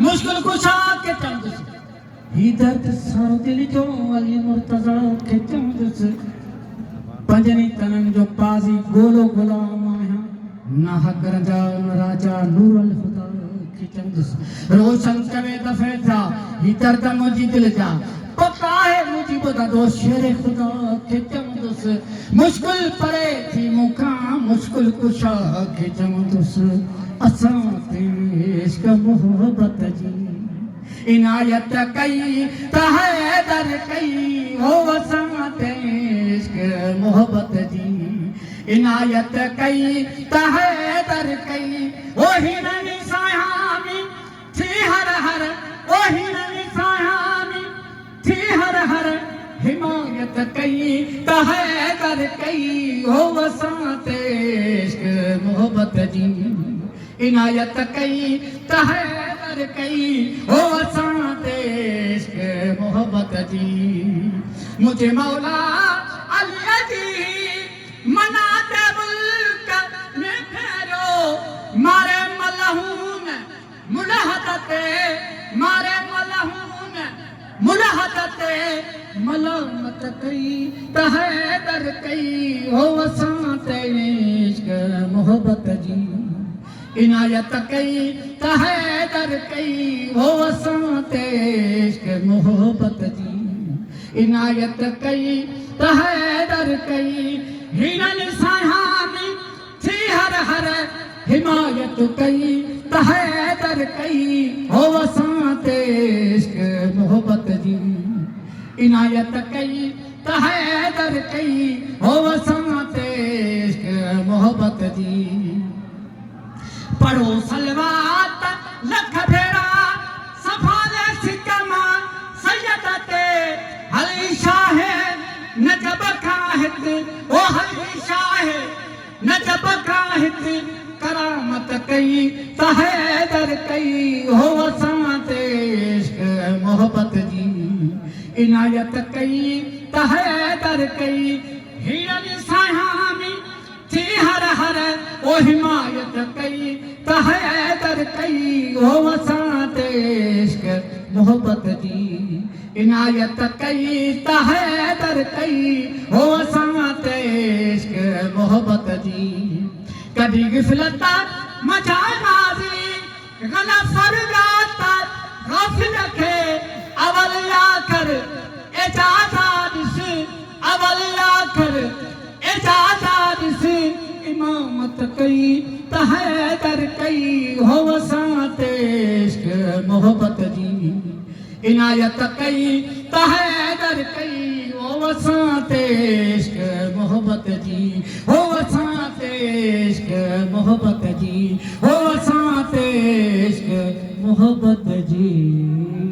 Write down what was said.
मुश्किल कुशा के चंदस ही दर्द सारो दिल जो अली मुर्तजा के चंदस पंजनी तनन जो पाजी गोलो गुलाम आया ना हकर जा न राजा नूर अल खुदा के चंदस रोशन करे दफे जा ही दर्द मुझी दिल जा पता है मुझे बता दो शेर खुदा के चंदस मुश्किल परे थी मुका मुश्किल कुशा के चंदस असा इश्क मोहब्बत जी इनायत कई तहदर कई हो असा इश्क मोहब्बत जी इनायत कई तहदर कई ओ हिरनी सायामी थी हर हर ओ हिरनी सायामी थी हर हर हिमायत कई तहदर कई हो असा इश्क मोहब्बत जी इनायत कई तहदर कई हो असा इश्क मोहब्बत जी मुझे मौला अल्लाह जी मनाते मुल्क में फेरो मारे मलहून मुलहदते मारे मलहून मुलहदते मलामत कई तहदर कई हो असा इश्क मोहब्बत जी इनायत कई तहदर कई हो असा इश्क मोहब्बत जी इनायत कई तहदर कई हिरन सायामी थी हर हर हिमायत कई तहदर कई हो असा इश्क मोहब्बत जी इनायत कई तहदर कई हो असा इश्क मोहब्बत जी पढ़ो सलवात लख भेड़ा सफाले सिकमा सैयदते हली शाह नजब काहित ओ हली शाह नजब काहित करामत कई तहदर कई हो असा इश्क मोहब्बत जी इनायत कई तहदर कई हिरन सायामी थी हर हर ओ हिमायत कई तहदर कई हो असा इश्क मोहब्बत जी इनायत कई तहदर कई हो असा इश्क मोहब्बत जी कभी गिफलता मचा नाजी गला फरगाता गाफिल रखे अवल आकर इजाजत से अवल आकर इजाजत से इमामत कई तहदर कई हो असा इश्क मोहब्बत जी इनायत कई तहदर कई हो असा इश्क मोहब्बत जी हो असा इश्क मोहब्बत जी हो असा इश्क मोहब्बत जी।